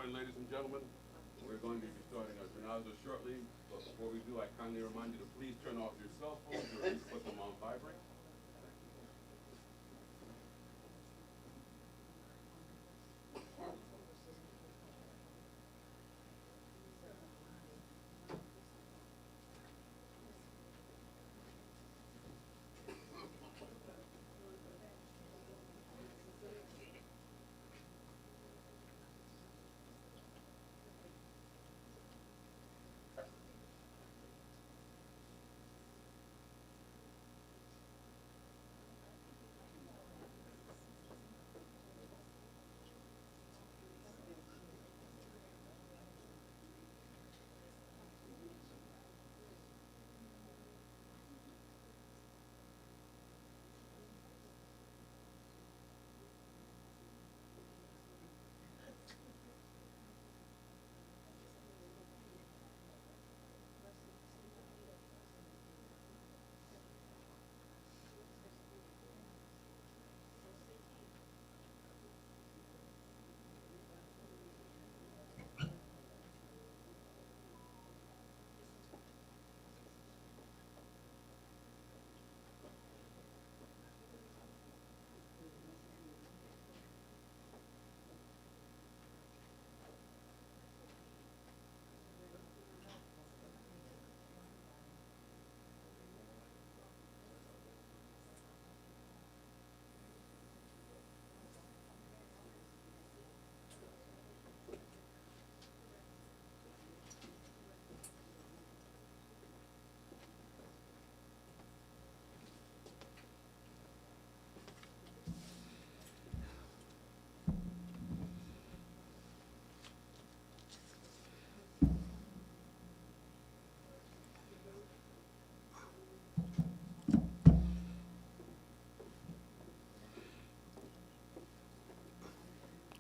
morning, ladies and gentlemen. We're going to be starting our janaza shortly, but before we do, I kindly remind you to please turn off your cell phones or at least put them on vibrate.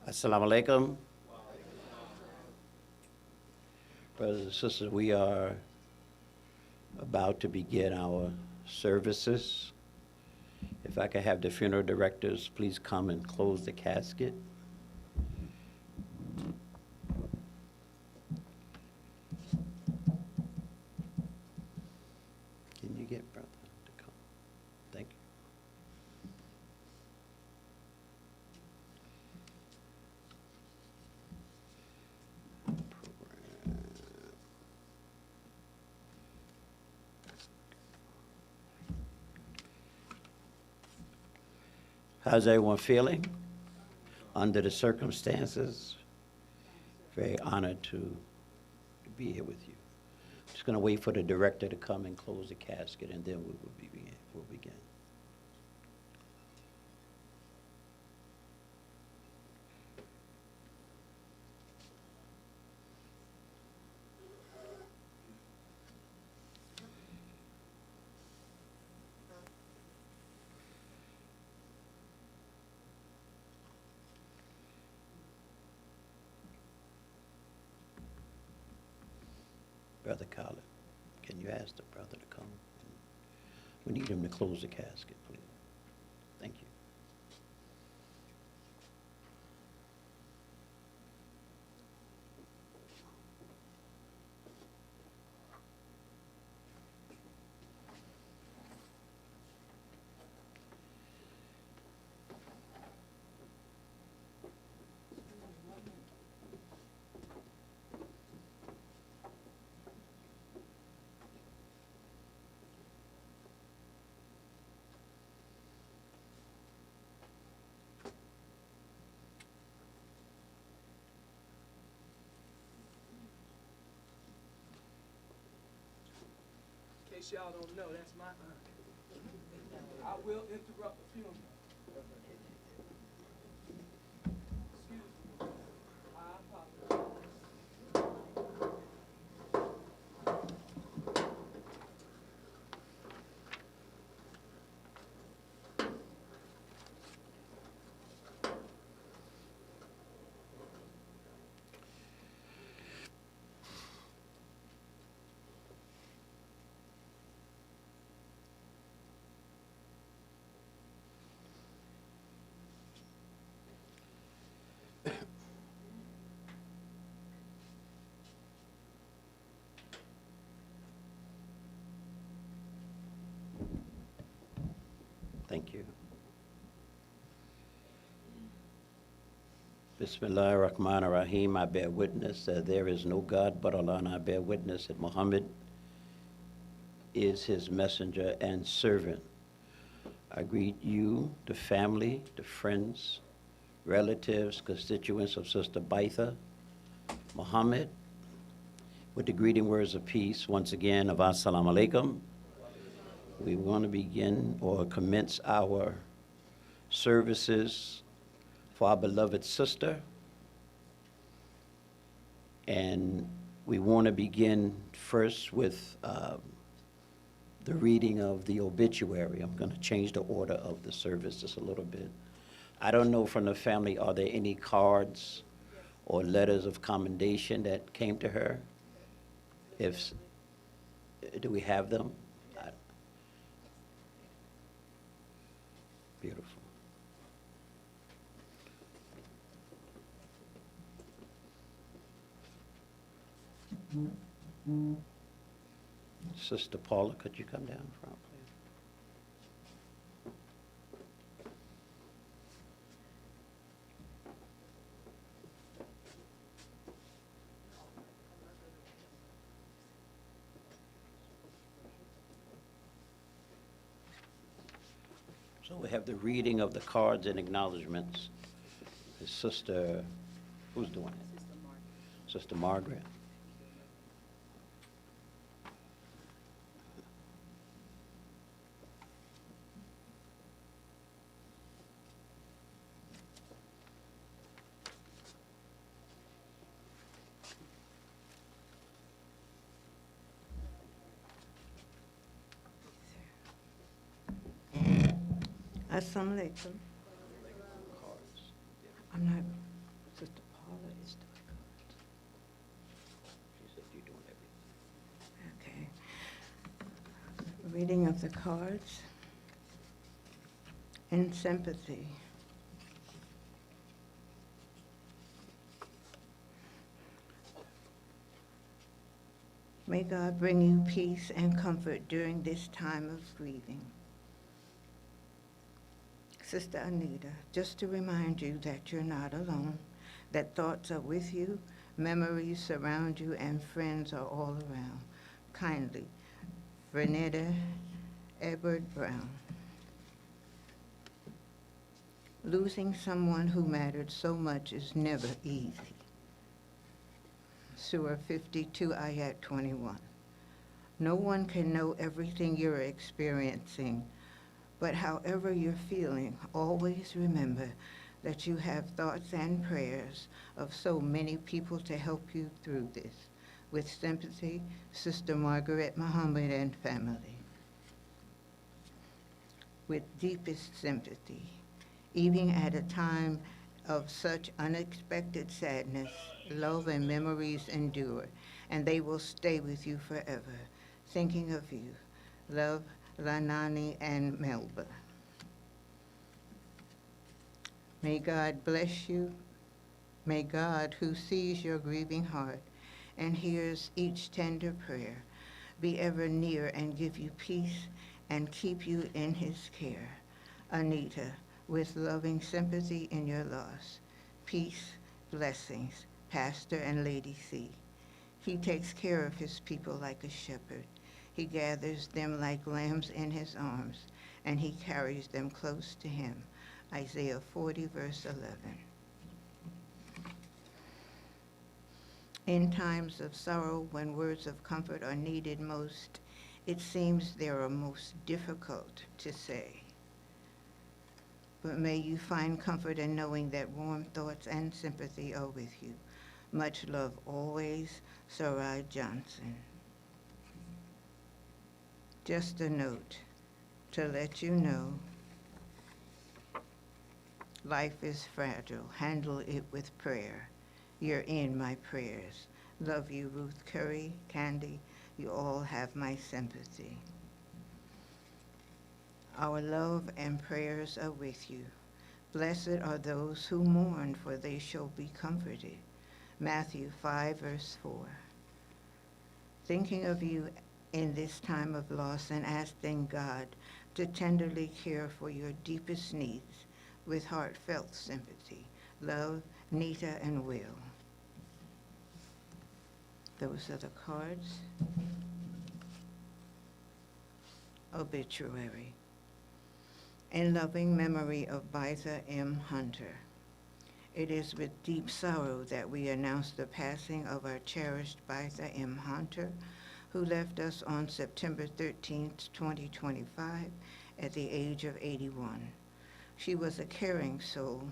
Assalamu alaikum. Brothers and sisters, we are about to begin our services. If I could have the funeral directors please come and close the casket. Can you get brother to come? Thank you. How's everyone feeling? Under the circumstances, very honored to be here with you. Just going to wait for the director to come and close the casket, and then we'll begin. Brother Khalid, can you ask the brother to come? We need him to close the casket, please. Thank you. In case y'all don't know, that's my aunt. I will interrupt the funeral. Excuse me. I apologize. Thank you. Bismillah ar-Rahman ar-Rahim. I bear witness that there is no God but Allah, and I bear witness that Muhammad is his messenger and servant. I greet you, the family, the friends, relatives, constituents of Sister Bitha, Muhammad, with the greeting words of peace, once again, of Assalamu alaikum. We want to begin or commence our services for our beloved sister. And we want to begin first with the reading of the obituary. I'm going to change the order of the service just a little bit. I don't know from the family, are there any cards or letters of commendation that came to her? If, do we have them? Beautiful. Sister Paula, could you come down front, please? So we have the reading of the cards and acknowledgments. His sister, who's doing it? Sister Margaret. Assalamu alaikum. Cards. I'm not, Sister Paula is doing cards. She said you're doing everything. Okay. Reading of the cards. In sympathy. May God bring you peace and comfort during this time of grieving. Sister Anita, just to remind you that you're not alone, that thoughts are with you, memories surround you, and friends are all around. Kindly, Vernetta Edward Brown. Losing someone who mattered so much is never easy. Surah 52, Ayat 21. No one can know everything you're experiencing, but however you're feeling, always remember that you have thoughts and prayers of so many people to help you through this. With sympathy, Sister Margaret Muhammad and family. With deepest sympathy, even at a time of such unexpected sadness, love and memories endure, and they will stay with you forever. Thinking of you, love, Lanani and Melba. May God bless you. May God, who sees your grieving heart and hears each tender prayer, be ever near and give you peace and keep you in his care. Anita, with loving sympathy in your loss. Peace, blessings, Pastor and Lady C. He takes care of his people like a shepherd. He gathers them like lambs in his arms, and he carries them close to him. Isaiah 40, verse 11. In times of sorrow, when words of comfort are needed most, it seems they are most difficult to say. But may you find comfort in knowing that warm thoughts and sympathy are with you. Much love always, Sarai Johnson. Just a note to let you know life is fragile. Handle it with prayer. You're in my prayers. Love you, Ruth Curry, Candy. You all have my sympathy. Our love and prayers are with you. Blessed are those who mourn, for they shall be comforted. Matthew 5, verse 4. Thinking of you in this time of loss and asking God to tenderly care for your deepest needs with heartfelt sympathy. Love, Nita and Will. Those are the cards. Obituary. In loving memory of Bitha M. Hunter, it is with deep sorrow that we announce the passing of our cherished Bitha M. Hunter, who left us on September 13, 2025, at the age of 81. She was a caring soul,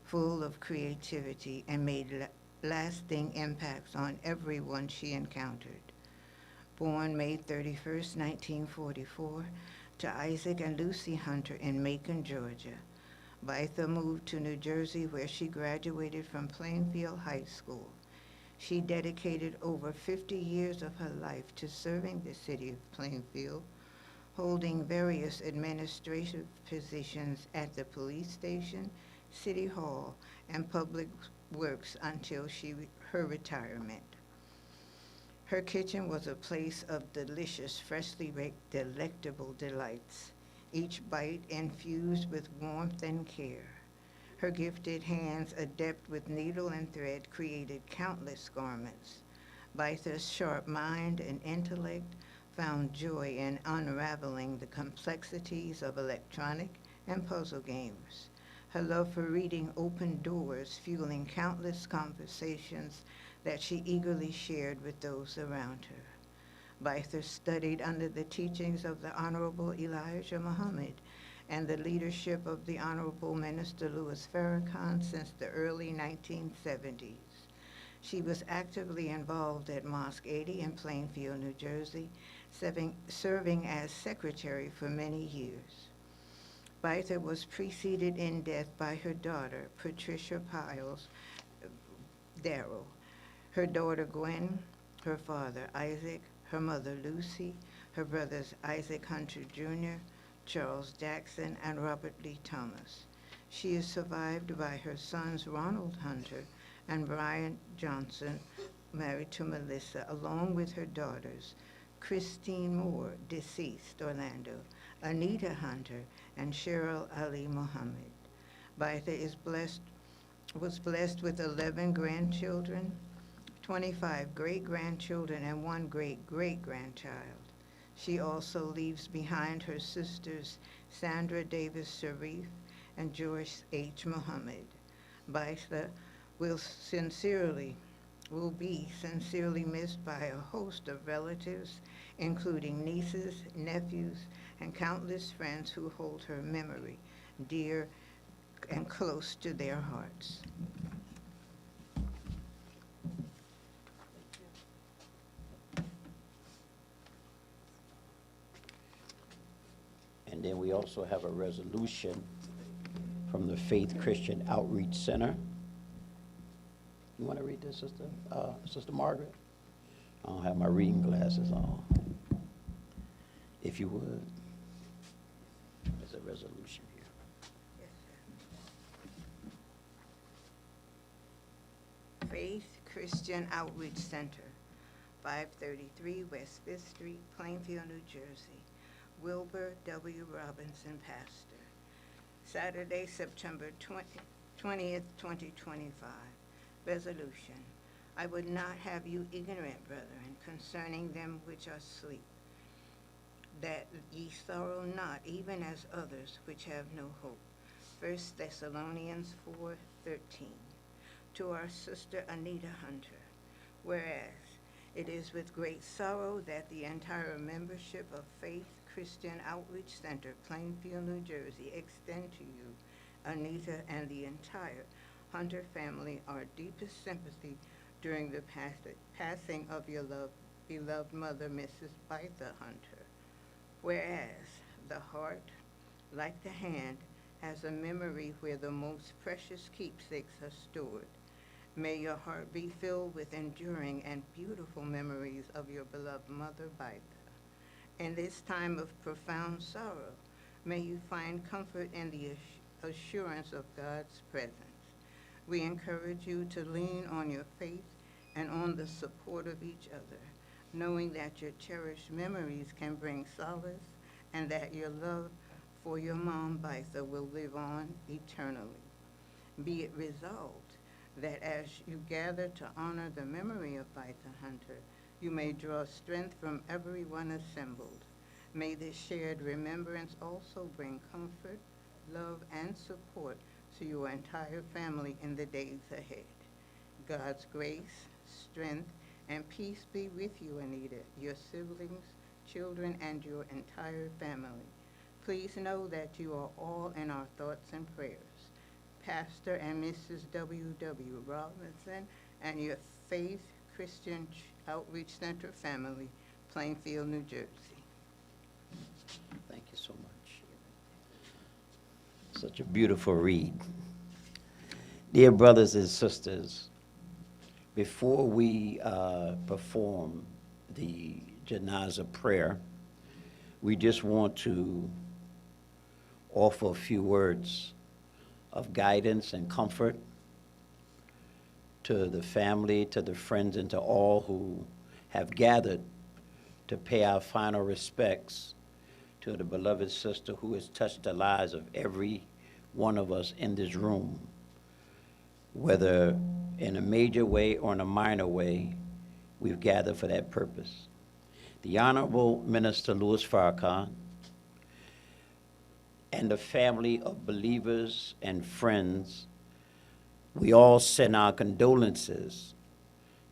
full of creativity, and made lasting impacts on everyone she encountered. Born May 31, 1944, to Isaac and Lucy Hunter in Macon, Georgia, Bitha moved to New Jersey, where she graduated from Plainfield High School. She dedicated over 50 years of her life to serving the city of Plainfield, holding various administrative positions at the police station, city hall, and public works until her retirement. Her kitchen was a place of delicious, freshly baked, delectable delights, each bite infused with warmth and care. Her gifted hands, adept with needle and thread, created countless garments. Bitha's sharp mind and intellect found joy in unraveling the complexities of electronic and puzzle games. Her love for reading opened doors, fueling countless conversations that she eagerly shared with those around her. Bitha studied under the teachings of the Honorable Elijah Muhammad and the leadership of the Honorable Minister Louis Farrakhan since the early 1970s. She was actively involved at Mosque 80 in Plainfield, New Jersey, serving as secretary for many years. Bitha was preceded in death by her daughter, Patricia Piles Darrell, her daughter Gwen, her father Isaac, her mother Lucy, her brothers Isaac Hunter Jr., Charles Jackson, and Robert Lee Thomas. She is survived by her sons Ronald Hunter and Brian Johnson, married to Melissa, along with her daughters, Christine Moore, deceased, Orlando, Anita Hunter, and Cheryl Ali Muhammad. Bitha was blessed with 11 grandchildren, 25 great-grandchildren, and 1 great-great-grandchild. She also leaves behind her sisters, Sandra Davis Sharif and Joyce H. Muhammad. Bitha will be sincerely missed by a host of relatives, including nieces, nephews, and countless friends who hold her memory dear and close to their hearts. And then we also have a resolution from the Faith Christian Outreach Center. You want to read this, Sister Margaret? I don't have my reading glasses on. If you would. There's a resolution here. Faith Christian Outreach Center, 533 West 5th Street, Plainfield, New Jersey. Wilbur W. Robinson, pastor. Saturday, September 20th, 2025. Resolution. I would not have you ignorant, brethren, concerning them which are asleep, that ye sorrow not, even as others which have no hope. 1 Thessalonians 4:13. To our sister Anita Hunter, whereas it is with great sorrow that the entire membership of Faith Christian Outreach Center, Plainfield, New Jersey, extend to you, Anita, and the entire Hunter family our deepest sympathy during the passing of your beloved mother, Mrs. Bitha Hunter. Whereas the heart, like the hand, has a memory where the most precious keepsakes are stored. May your heart be filled with enduring and beautiful memories of your beloved mother, Bitha. In this time of profound sorrow, may you find comfort in the assurance of God's presence. We encourage you to lean on your faith and on the support of each other, knowing that your cherished memories can bring solace and that your love for your mom, Bitha, will live on eternally. Be it resolved that as you gather to honor the memory of Bitha Hunter, you may draw strength from everyone assembled. May this shared remembrance also bring comfort, love, and support to your entire family in the days ahead. God's grace, strength, and peace be with you, Anita, your siblings, children, and your entire family. Please know that you are all in our thoughts and prayers. Pastor and Mrs. W.W. Robinson and your Faith Christian Outreach Center family, Plainfield, New Jersey. Thank you so much. Such a beautiful read. Dear brothers and sisters, before we perform the janazah prayer, we just want to offer a few words of guidance and comfort to the family, to the friends, and to all who have gathered to pay our final respects to the beloved sister who has touched the lives of every one of us in this room, whether in a major way or in a minor way. We've gathered for that purpose. The Honorable Minister Louis Farrakhan and the family of believers and friends, we all send our condolences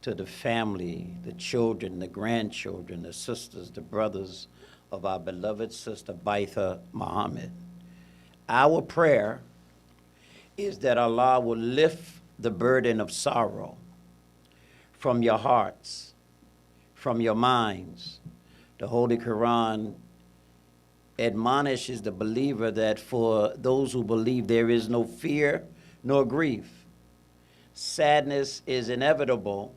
to the family, the children, the grandchildren, the sisters, the brothers of our beloved sister Bitha Muhammad. Our prayer is that Allah will lift the burden of sorrow from your hearts, from your minds. The Holy Quran admonishes the believer that for those who believe there is no fear nor grief. Sadness is inevitable,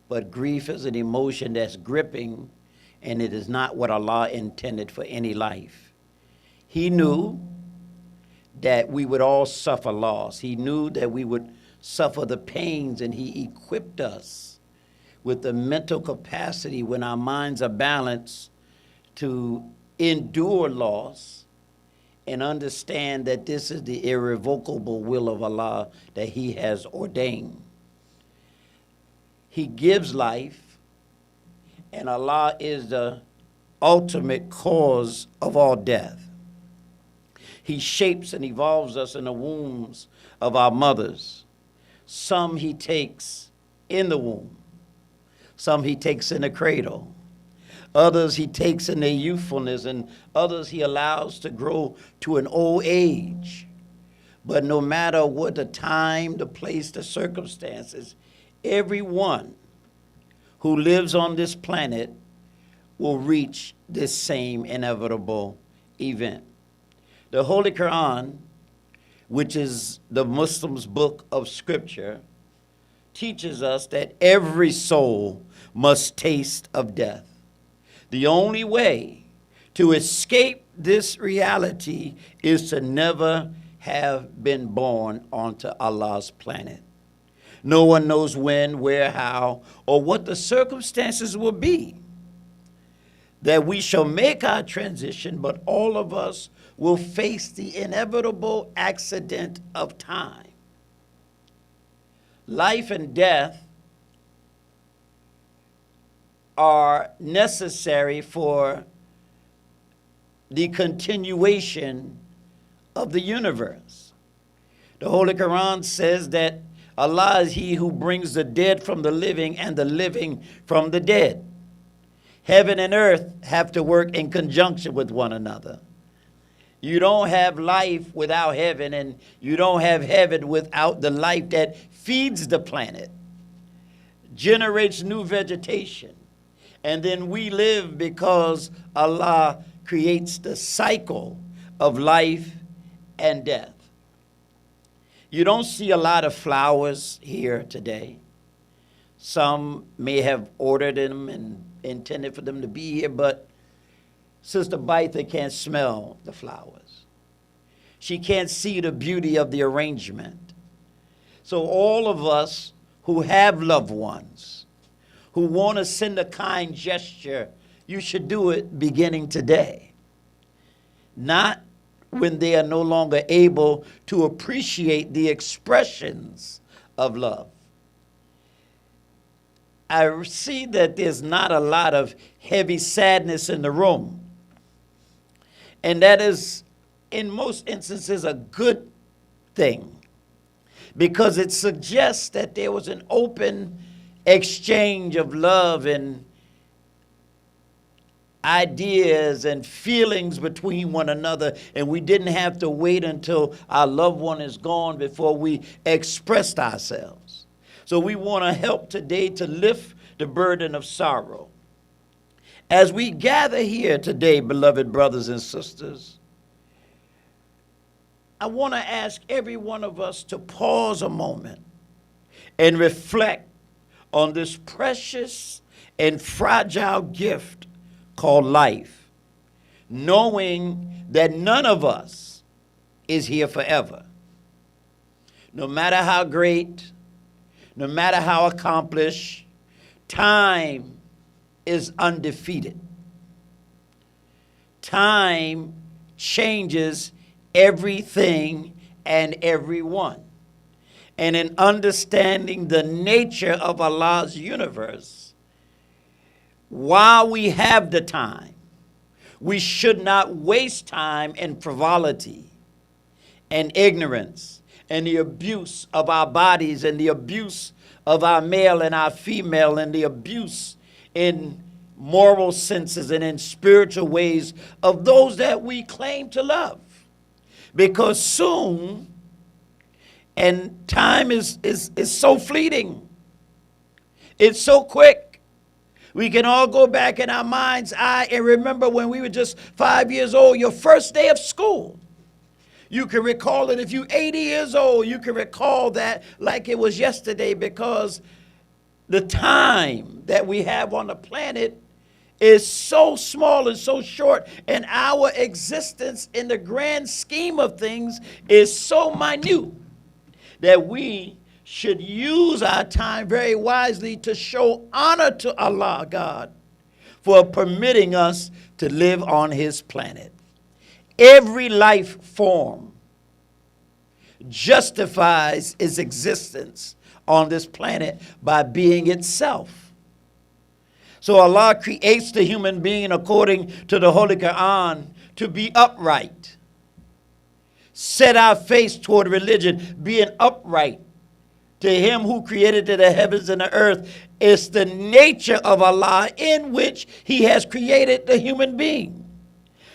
but grief is an emotion that's gripping, and it is not what Allah intended for any life. He knew that we would all suffer loss. He knew that we would suffer the pains, and He equipped us with the mental capacity when our minds are balanced to endure loss and understand that this is the irrevocable will of Allah that He has ordained. He gives life, and Allah is the ultimate cause of all death. He shapes and evolves us in the wombs of our mothers. Some He takes in the womb. Some He takes in the cradle. Others He takes in their youthfulness, and others He allows to grow to an old age. But no matter what the time, the place, the circumstances, everyone who lives on this planet will reach this same inevitable event. The Holy Quran, which is the Muslims' book of scripture, teaches us that every soul must taste of death. The only way to escape this reality is to never have been born onto Allah's planet. No one knows when, where, how, or what the circumstances will be that we shall make our transition, but all of us will face the inevitable accident of time. Life and death are necessary for the continuation of the universe. The Holy Quran says that Allah is He who brings the dead from the living and the living from the dead. Heaven and earth have to work in conjunction with one another. You don't have life without heaven, and you don't have heaven without the life that feeds the planet, generates new vegetation. And then we live because Allah creates the cycle of life and death. You don't see a lot of flowers here today. Some may have ordered them and intended for them to be here, but Sister Bitha can't smell the flowers. She can't see the beauty of the arrangement. So all of us who have loved ones, who want to send a kind gesture, you should do it beginning today. Not when they are no longer able to appreciate the expressions of love. I see that there's not a lot of heavy sadness in the room. And that is, in most instances, a good thing, because it suggests that there was an open exchange of love and ideas and feelings between one another, and we didn't have to wait until our loved one is gone before we expressed ourselves. So we want to help today to lift the burden of sorrow. As we gather here today, beloved brothers and sisters, I want to ask every one of us to pause a moment and reflect on this precious and fragile gift called life, knowing that none of us is here forever. No matter how great, no matter how accomplished, time is undefeated. Time changes everything and everyone. And in understanding the nature of Allah's universe, while we have the time, we should not waste time in frivolity and ignorance and the abuse of our bodies and the abuse of our male and our female and the abuse in moral senses and in spiritual ways of those that we claim to love. Because soon, and time is so fleeting, it's so quick. We can all go back in our mind's eye and remember when we were just 5 years old, your first day of school. You can recall it. If you're 80 years old, you can recall that like it was yesterday, because the time that we have on the planet is so small and so short, and our existence in the grand scheme of things is so minute that we should use our time very wisely to show honor to Allah, God, for permitting us to live on his planet. Every life form justifies its existence on this planet by being itself. So Allah creates the human being according to the Holy Quran to be upright. Set our face toward religion, being upright to him who created the heavens and the earth. It's the nature of Allah in which he has created the human being.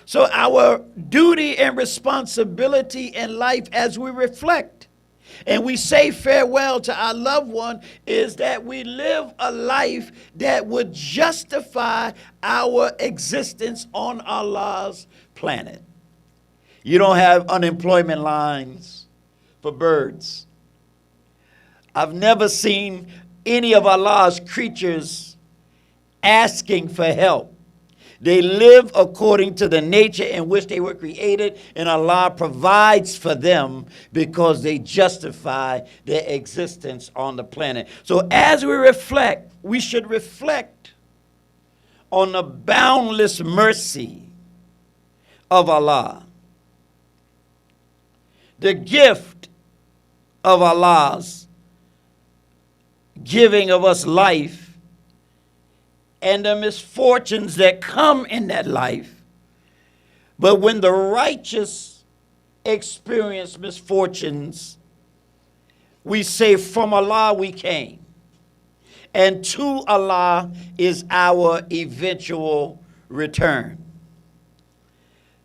So our duty and responsibility in life as we reflect and we say farewell to our loved one is that we live a life that would justify our existence on Allah's planet. You don't have unemployment lines for birds. I've never seen any of Allah's creatures asking for help. They live according to the nature in which they were created, and Allah provides for them because they justify their existence on the planet. So as we reflect, we should reflect on the boundless mercy of Allah, the gift of Allah's giving of us life, and the misfortunes that come in that life. But when the righteous experience misfortunes, we say, from Allah we came, and to Allah is our eventual return.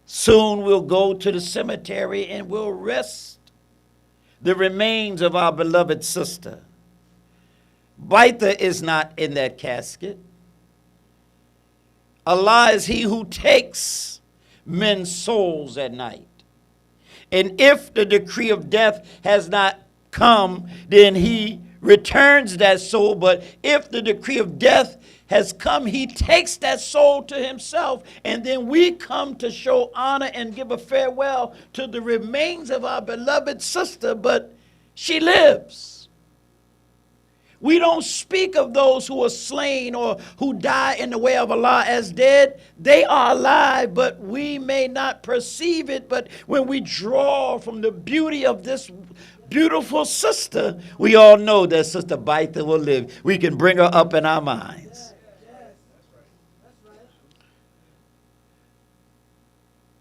Soon we'll go to the cemetery and we'll rest the remains of our beloved sister. Bitha is not in that casket. Allah is he who takes men's souls at night. And if the decree of death has not come, then he returns that soul. But if the decree of death has come, he takes that soul to himself. And then we come to show honor and give a farewell to the remains of our beloved sister, but she lives. We don't speak of those who are slain or who die in the way of Allah as dead. They are alive, but we may not perceive it. But when we draw from the beauty of this beautiful sister, we all know that Sister Bitha will live. We can bring her up in our minds.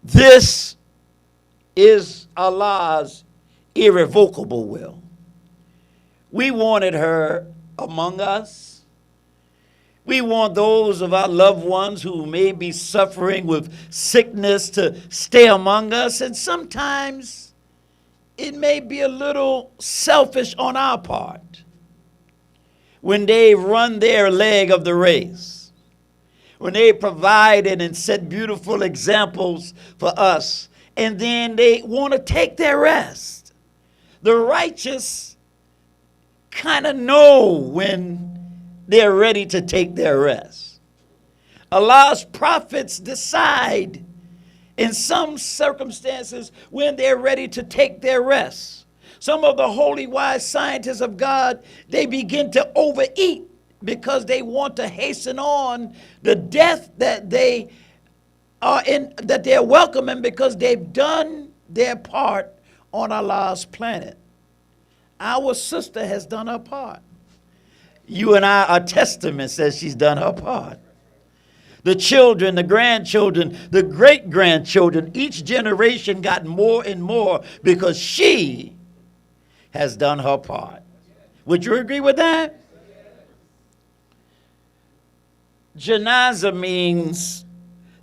This is Allah's irrevocable will. We wanted her among us. We want those of our loved ones who may be suffering with sickness to stay among us. And sometimes it may be a little selfish on our part when they run their leg of the race, when they provided and set beautiful examples for us, and then they want to take their rest. The righteous kind of know when they're ready to take their rest. Allah's prophets decide in some circumstances when they're ready to take their rest. Some of the holy wise scientists of God, they begin to overeat because they want to hasten on the death that they are in, that they're welcoming, because they've done their part on Allah's planet. Our sister has done her part. You and I are testaments that she's done her part. The children, the grandchildren, the great-grandchildren, each generation got more and more because she has done her part. Would you agree with that? Janazah means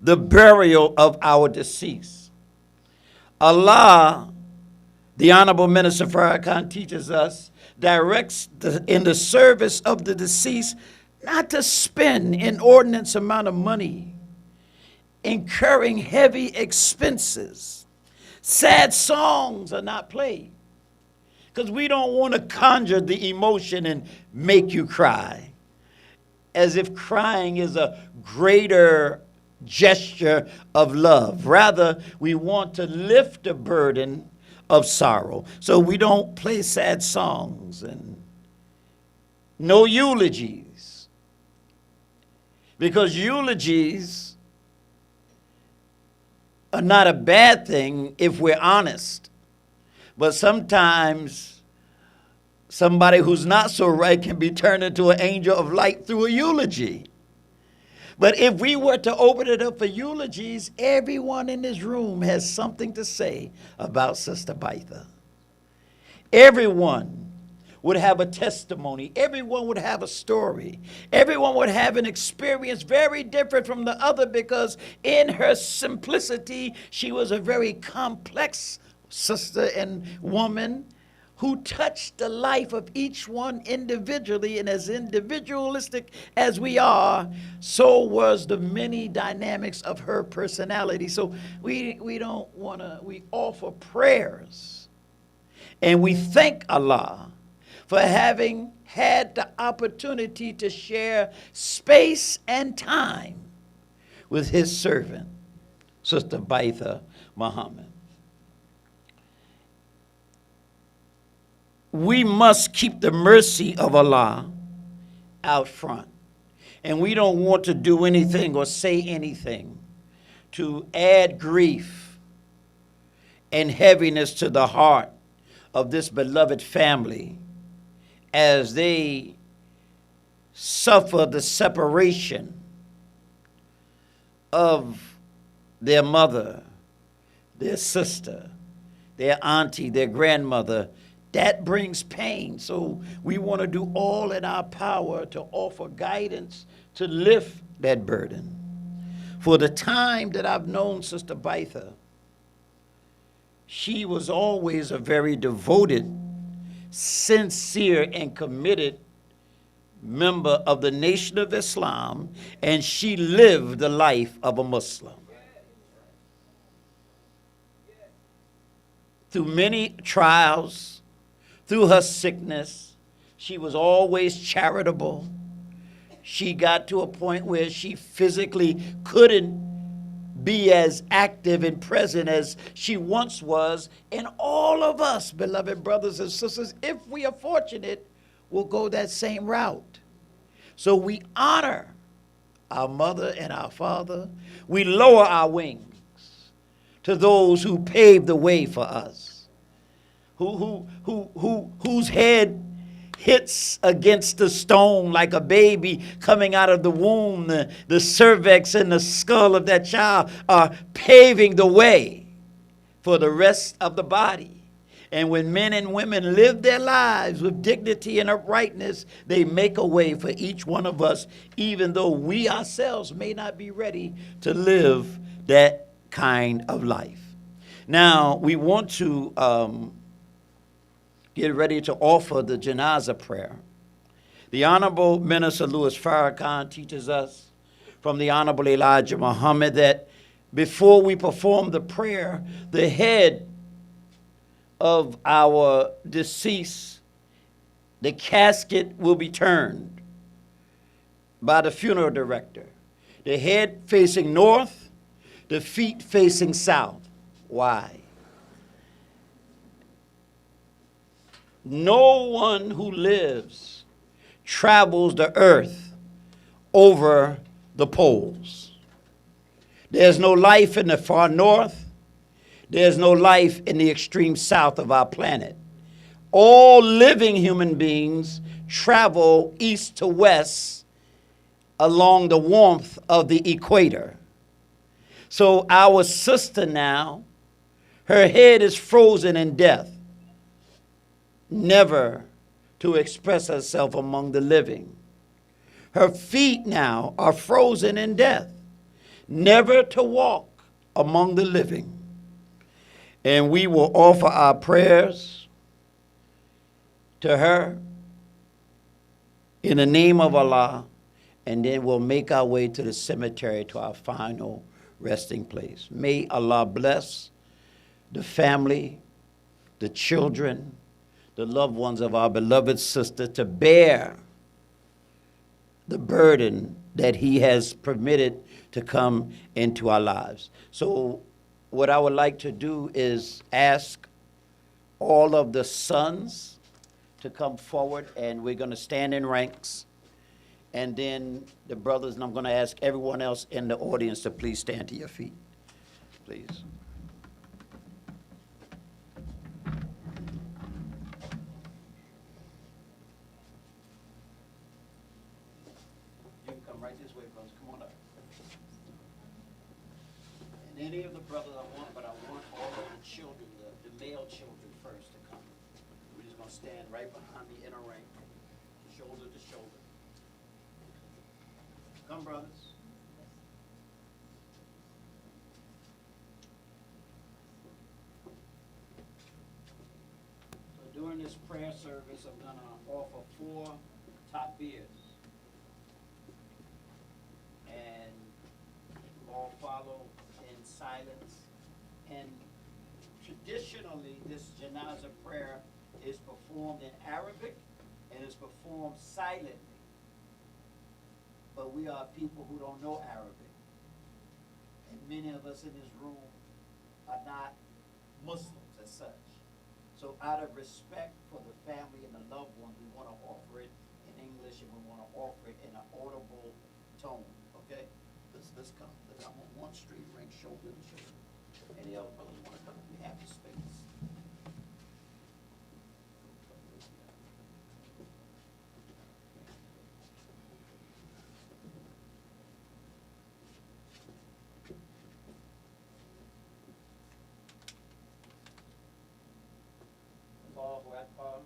the burial of our deceased. Allah, the Honorable Minister Farrakhan, teaches us, directs in the service of the deceased not to spend inordinate amount of money, incurring heavy expenses. Sad songs are not played because we don't want to conjure the emotion and make you cry, as if crying is a greater gesture of love. Rather, we want to lift the burden of sorrow. So we don't play sad songs and no eulogies. Because eulogies are not a bad thing if we're honest. But sometimes somebody who's not so right can be turned into an angel of light through a eulogy. But if we were to open it up for eulogies, everyone in this room has something to say about Sister Bitha. Everyone would have a testimony. Everyone would have a story. Everyone would have an experience very different from the other, because in her simplicity, she was a very complex sister and woman who touched the life of each one individually. And as individualistic as we are, so was the many dynamics of her personality. So we offer prayers and we thank Allah for having had the opportunity to share space and time with his servant, Sister Bitha Muhammad. We must keep the mercy of Allah out front. And we don't want to do anything or say anything to add grief and heaviness to the heart of this beloved family as they suffer the separation of their mother, their sister, their auntie, their grandmother. That brings pain. So we want to do all in our power to offer guidance to lift that burden. For the time that I've known Sister Bitha, she was always a very devoted, sincere, and committed member of the Nation of Islam, and she lived the life of a Muslim. Through many trials, through her sickness, she was always charitable. She got to a point where she physically couldn't be as active and present as she once was. And all of us, beloved brothers and sisters, if we are fortunate, will go that same route. So we honor our mother and our father. We lower our wings to those who paved the way for us, whose head hits against the stone like a baby coming out of the womb. The cervix and the skull of that child are paving the way for the rest of the body. And when men and women live their lives with dignity and uprightness, they make a way for each one of us, even though we ourselves may not be ready to live that kind of life. Now, we want to get ready to offer the janazah prayer. The Honorable Minister Louis Farrakhan teaches us from the Honorable Elijah Muhammad that before we perform the prayer, the head of our deceased, the casket will be turned by the funeral director. The head facing north, the feet facing south. Why? No one who lives travels the earth over the poles. There's no life in the far north. There's no life in the extreme south of our planet. All living human beings travel east to west along the warmth of the equator. So our sister now, her head is frozen in death, never to express herself among the living. Her feet now are frozen in death, never to walk among the living. And we will offer our prayers to her in the name of Allah, and then we'll make our way to the cemetery to our final resting place. May Allah bless the family, the children, the loved ones of our beloved sister to bear the burden that He has permitted to come into our lives. So what I would like to do is ask all of the sons to come forward, and we're going to stand in ranks. And then the brothers, and I'm going to ask everyone else in the audience to please stand to your feet, please. You can come right this way, brothers. Come on up. And any of the brothers I want, but I want all of the children, the male children first to come. We're just going to stand right behind the inner rank, shoulder to shoulder. Come, brothers. So during this prayer service, I'm going to offer 4 top beers. And all follow in silence. And traditionally, this janazah prayer is performed in Arabic and is performed silently. But we are people who don't know Arabic. And many of us in this room are not Muslims as such. So out of respect for the family and the loved ones, we want to offer it in English, and we want to offer it in an audible tone. Okay? Let's come. Let's come on one street, rank shoulder to shoulder. Any other brothers want to come? We have the space. Allahu Akbar.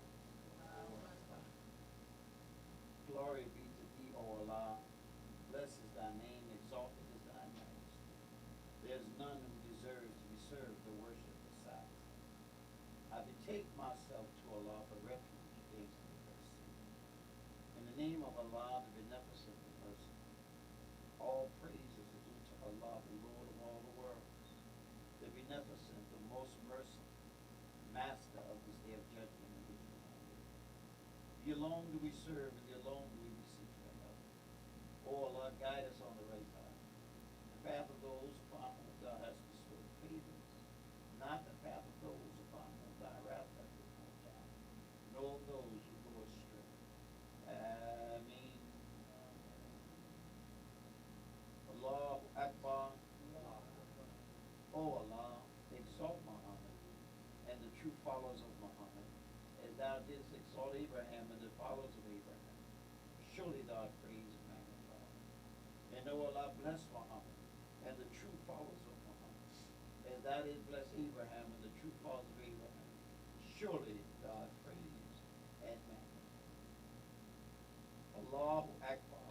Glory be to thee, O Allah. Blessed is thy name, exalted is thy majesty. There is none who deserves to be served or worshipped beside. I betake myself to Allah for refuge against adversity. In the name of Allah, the beneficent and merciful, all praises are due to Allah, the Lord of all the worlds, the beneficent, the most merciful, master of this day of judgment and wisdom. Thee alone do we serve, and thee alone do we beseech for help. O Allah, guide us on the right path, the path of those upon whom thou hast bestowed favors, not the path of those upon whom thy wrath hath been poured down, nor of those who go astray. thou didst exalt Abraham and the fathers of Abraham. Surely thou art praised and magnified. And O Allah, bless Muhammad and the true followers of Muhammad. As thou didst bless Abraham and the true followers of Abraham. Surely thou art praised and magnified. Allahu Akbar.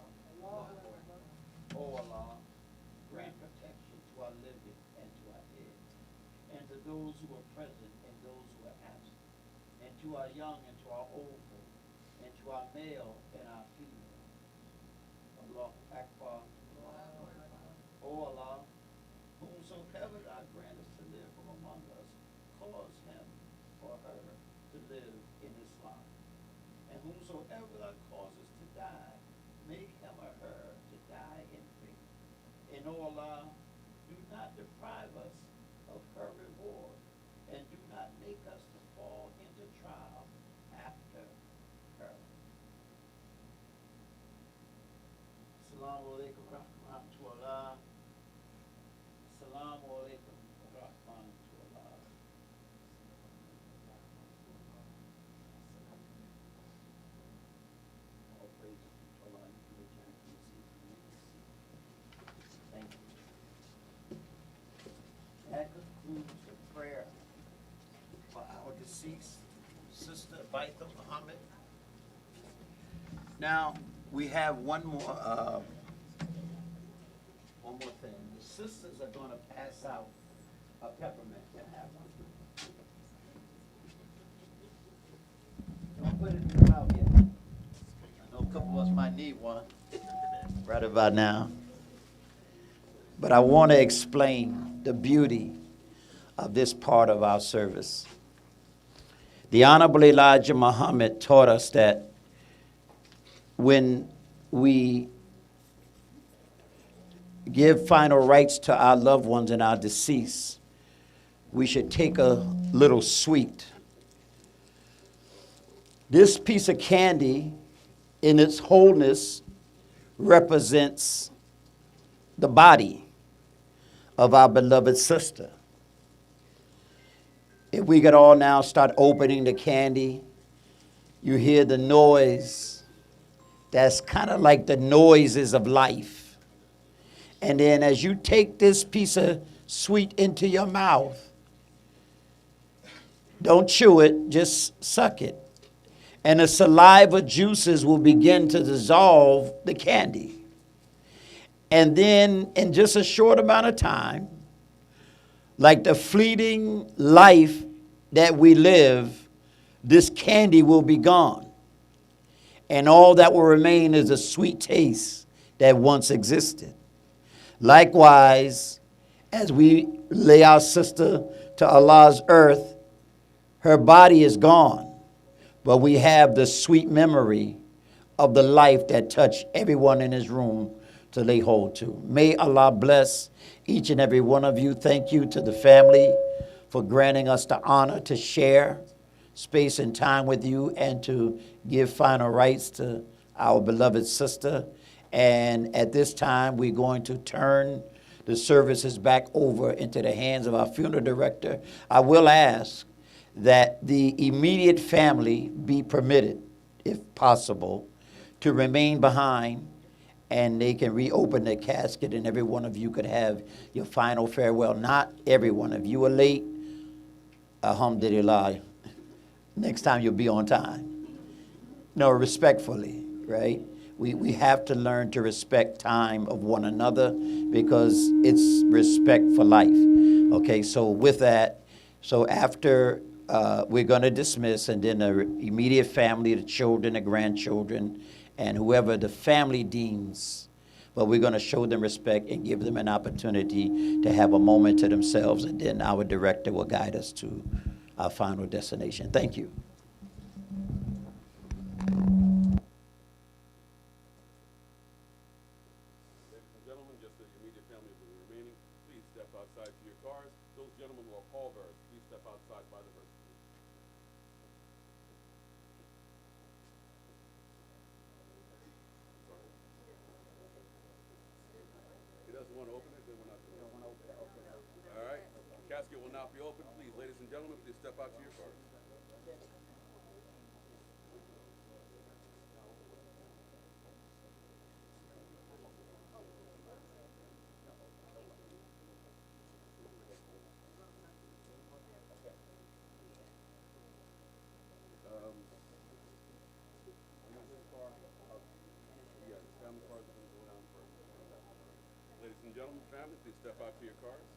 O Allah, grant protection to our living and to our dead, and to those who are present and those who are absent, and to our young and to our old folk, and to our male and our female. Allahu Akbar. O Allah, whomsoever thou grantest to live from among us, cause him or her to live in Islam. And whomsoever thou causest to die, make him or her to die in faith. And O Allah, do not deprive us of her reward, and do not make us to fall into trial after her. Assalamu alaikum rahmatullah. Assalamu alaikum rahmatullah. All praises to Allah and to the Thank you. That concludes the prayer for our deceased sister, Bitha Muhammad. Now, we have one more thing. The sisters are going to pass out a peppermint and have one. Don't put it in your mouth yet. I know a couple of us might need one right about now. But I want to explain the beauty of this part of our service. The Honorable Elijah Muhammad taught us that when we give final rites to our loved ones and our deceased, we should take a little sweet. This piece of candy in its wholeness represents the body of our beloved sister. If we could all now start opening the candy, you hear the noise that's kind of like the noises of life. And then as you take this piece of sweet into your mouth, don't chew it, just suck it. And the saliva juices will begin to dissolve the candy. And then in just a short amount of time, like the fleeting life that we live, this candy will be gone. And all that will remain is a sweet taste that once existed. Likewise, as we lay our sister to Allah's earth, her body is gone, but we have the sweet memory of the life that touched everyone in this room to lay hold to. May Allah bless each and every one of you. Thank you to the family for granting us the honor to share space and time with you and to give final rites to our beloved sister. And at this time, we're going to turn the services back over into the hands of our funeral director. I will ask that the immediate family be permitted, if possible, to remain behind, and they can reopen the casket and every one of you could have your final farewell. Not every one of you are late. Alhamdulillah. Next time you'll be on time. No, respectfully, right? We have to learn to respect time of one another because it's respect for life. Okay, so with that, so after we're going to dismiss, and then the immediate family, the children, the grandchildren, and whoever the family deems, but we're going to show them respect and give them an opportunity to have a moment to themselves, and then our director will guide us to our final destination. Thank you. Ladies and gentlemen, just the immediate families of the remaining, please step outside to your cars. Those gentlemen who are pallbearers, please step outside by the hearse. He doesn't want to open it, then we're not going to open it. All right, casket will now be open. Please, ladies and gentlemen, please step out to your cars. step out to your cars.